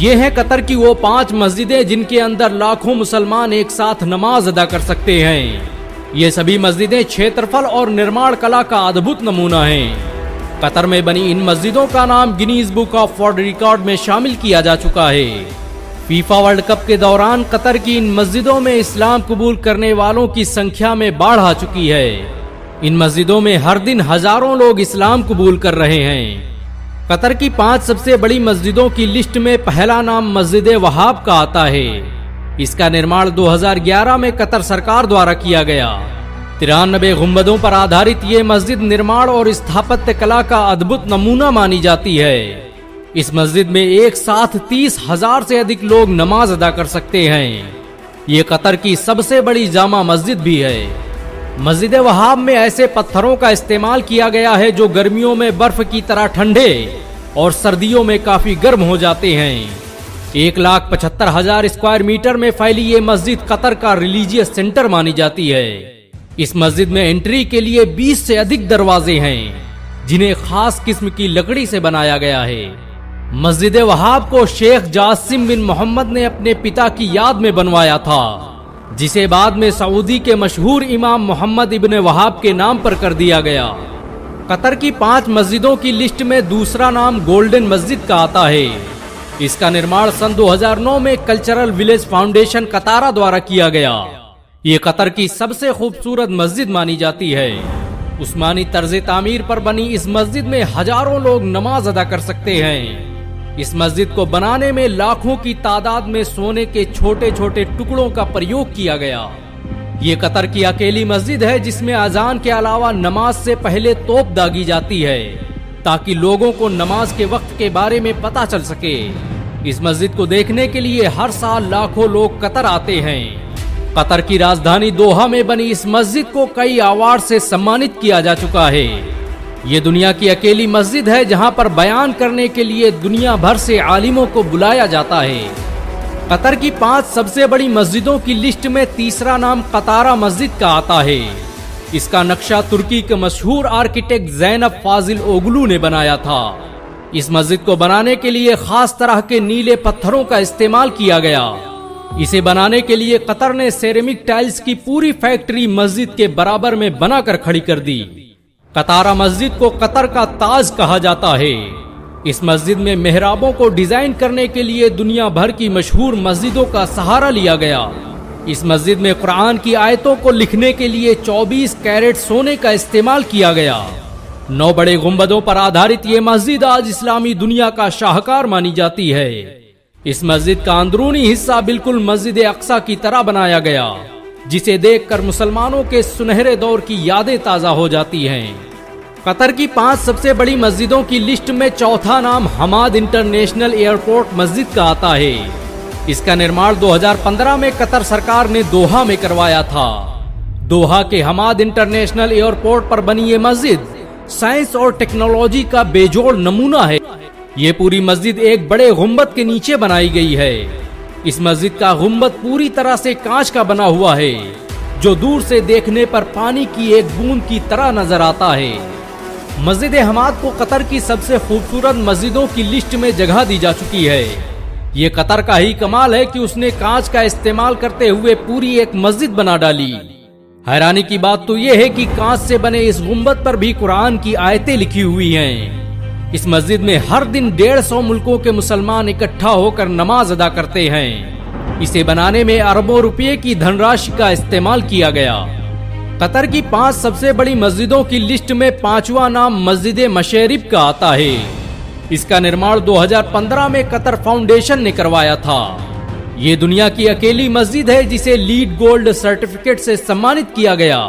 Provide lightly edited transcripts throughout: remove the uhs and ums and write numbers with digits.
ये है कतर की वो 5 मस्जिदें जिनके अंदर लाखों मुसलमान एक साथ नमाज अदा कर सकते हैं। ये सभी मस्जिदें क्षेत्रफल और निर्माण कला का अद्भुत नमूना हैं। कतर में बनी इन मस्जिदों का नाम Guinness book of world record में शामिल किया जा चुका है। फीफा वर्ल्ड कप के दौरान कतर की इन मस्जिदों में इस्लाम कबूल करने वालों की संख्या में बढ़ आ चुकी है। इन मस्जिदों में हर दिन हजारों लोग इस्लाम कबूल कर रहे हैं। कतर की 5 सबसे बड़ी मस्जिदों की लिस्ट में पहला नाम मस्जिद वहाब का आता है। इसका निर्माण 2011 में कतर सरकार द्वारा किया गया। 93 गुंबदों पर आधारित ये मस्जिद निर्माण और स्थापत्य कला का अद्भुत नमूना मानी जाती है। इस मस्जिद में एक साथ 30,000 से अधिक लोग नमाज अदा कर सकते हैं। ये कतर की सबसे बड़ी जामा मस्जिद भी है। मस्जिद वहाब में ऐसे पत्थरों का इस्तेमाल किया गया है जो गर्मियों में बर्फ की तरह ठंडे और सर्दियों में काफी गर्म हो जाते हैं। 1,75,000 स्क्वायर मीटर में फैली ये मस्जिद कतर का रिलीजियस सेंटर मानी जाती है। इस मस्जिद में एंट्री के लिए 20 से अधिक दरवाजे हैं, जिन्हें खास किस्म की लकड़ी से बनाया गया है। मस्जिद वहाब को शेख जासिम बिन मोहम्मद ने अपने पिता की याद में बनवाया था, जिसे बाद में सऊदी के मशहूर इमाम मोहम्मद इब्ने वहाब के नाम पर कर दिया गया। कतर की 5 मस्जिदों की लिस्ट में दूसरा नाम गोल्डन मस्जिद का आता है। इसका निर्माण सन 2009 में कल्चरल विलेज फाउंडेशन कतारा द्वारा किया गया। ये कतर की सबसे खूबसूरत मस्जिद मानी जाती है। उस्मानी तर्ज तामीर पर बनी इस मस्जिद में हजारों लोग नमाज अदा कर सकते हैं। इस मस्जिद को बनाने में लाखों की तादाद में सोने के छोटे छोटे टुकड़ों का प्रयोग किया गया। ये कतर की अकेली मस्जिद है जिसमें अजान के अलावा नमाज से पहले तोप दागी जाती है, ताकि लोगों को नमाज के वक्त के बारे में पता चल सके। इस मस्जिद को देखने के लिए हर साल लाखों लोग कतर आते हैं। कतर की राजधानी दोहा में बनी इस मस्जिद को कई अवार्ड से सम्मानित किया जा चुका है। ये दुनिया की अकेली मस्जिद है जहां पर बयान करने के लिए दुनिया भर से आलिमों को बुलाया जाता है। कतर की 5 सबसे बड़ी मस्जिदों की लिस्ट में तीसरा नाम कतारा मस्जिद का आता है। इसका नक्शा तुर्की के मशहूर आर्किटेक्ट ज़ैनब फाजिल ओगलू ने बनाया था। इस मस्जिद को बनाने के लिए खास तरह के नीले पत्थरों का इस्तेमाल किया गया। इसे बनाने के लिए कतर ने सेरेमिक टाइल्स की पूरी फैक्ट्री मस्जिद के बराबर में बनाकर खड़ी कर दी। कतारा मस्जिद को कतर का ताज कहा जाता है। इस मस्जिद में मेहराबों को डिजाइन करने के लिए दुनिया भर की मशहूर मस्जिदों का सहारा लिया गया। इस मस्जिद में कुरान की आयतों को लिखने के लिए 24 कैरेट सोने का इस्तेमाल किया गया। 9 बड़े गुंबदों पर आधारित ये मस्जिद आज इस्लामी दुनिया का शाहकार मानी जाती है। इस मस्जिद का अंदरूनी हिस्सा बिल्कुल मस्जिद अक्सा की तरह बनाया गया, जिसे देखकर मुसलमानों के सुनहरे दौर की यादें ताजा हो जाती हैं। कतर की 5 सबसे बड़ी मस्जिदों की लिस्ट में चौथा नाम हमाद इंटरनेशनल एयरपोर्ट मस्जिद का आता है। इसका निर्माण 2015 में कतर सरकार ने दोहा में करवाया था। दोहा के हमाद इंटरनेशनल एयरपोर्ट पर बनी ये मस्जिद साइंस और टेक्नोलॉजी का बेजोड़ नमूना है। ये पूरी मस्जिद एक बड़े गुंबद के नीचे बनाई गई है। इस मस्जिद का गुंबद पूरी तरह से कांच का बना हुआ है, जो दूर से देखने पर पानी की एक बूंद की तरह नजर आता है। मस्जिद हमाद को कतर की सबसे खूबसूरत मस्जिदों की लिस्ट में जगह दी जा चुकी है। ये कतर का ही कमाल है कि उसने कांच का इस्तेमाल करते हुए पूरी एक मस्जिद बना डाली। हैरानी की बात तो ये है कि कांच से बने इस गुंबद पर भी कुरान की आयतें लिखी हुई हैं। इस मस्जिद में हर दिन 150 मुल्कों के मुसलमान इकट्ठा होकर नमाज अदा करते हैं। इसे बनाने में अरबों रुपये की धनराशि का इस्तेमाल किया गया। कतर की 5 सबसे बड़ी मस्जिदों की लिस्ट में 5वां नाम मस्जिद मशरिब का आता है। इसका निर्माण 2015 में कतर फाउंडेशन ने करवाया था। ये दुनिया की अकेली मस्जिद है जिसे लीड गोल्ड सर्टिफिकेट से सम्मानित किया गया।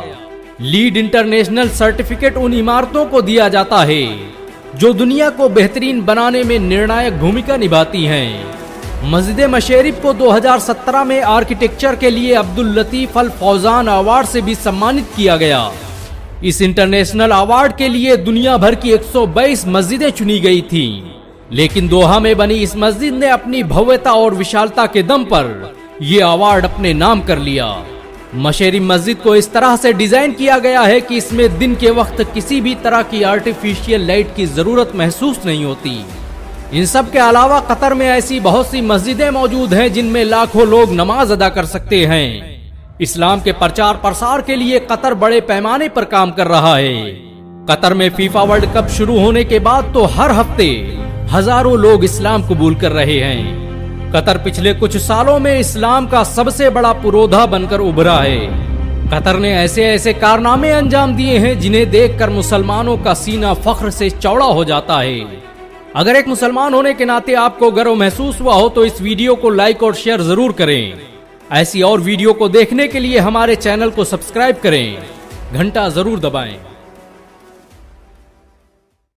लीड इंटरनेशनल सर्टिफिकेट उन इमारतों को दिया जाता है जो दुनिया को बेहतरीन बनाने में निर्णायक भूमिका निभाती हैं। मस्जिद मशरिब को 2017 में आर्किटेक्चर के लिए अब्दुल लतीफ अल फौजान अवार्ड से भी सम्मानित किया गया। इस इंटरनेशनल अवार्ड के लिए दुनिया भर की 122 मस्जिदें चुनी गई थीं, लेकिन दोहा में बनी इस मस्जिद ने अपनी भव्यता और विशालता के दम पर यह अवार्ड अपने नाम कर लिया। मशरिब मस्जिद को इस तरह से डिजाइन किया गया है कि इसमें दिन के वक्त किसी भी तरह की आर्टिफिशियल लाइट की जरूरत महसूस नहीं होती। इन सब के अलावा कतर में ऐसी बहुत सी मस्जिदें मौजूद हैं जिनमें लाखों लोग नमाज अदा कर सकते हैं। इस्लाम के प्रचार प्रसार के लिए कतर बड़े पैमाने पर काम कर रहा है। कतर में फीफा वर्ल्ड कप शुरू होने के बाद तो हर हफ्ते हजारों लोग इस्लाम कबूल कर रहे हैं। कतर पिछले कुछ सालों में इस्लाम का सबसे बड़ा पुरोधा बनकर उभरा है। कतर ने ऐसे ऐसे कारनामे अंजाम दिए हैं जिन्हें देखकर मुसलमानों का सीना फख्र से चौड़ा हो जाता है। अगर एक मुसलमान होने के नाते आपको गर्व महसूस हुआ हो तो इस वीडियो को लाइक और शेयर जरूर करें। ऐसी और वीडियो को देखने के लिए हमारे चैनल को सब्सक्राइब करें, घंटा जरूर दबाएं।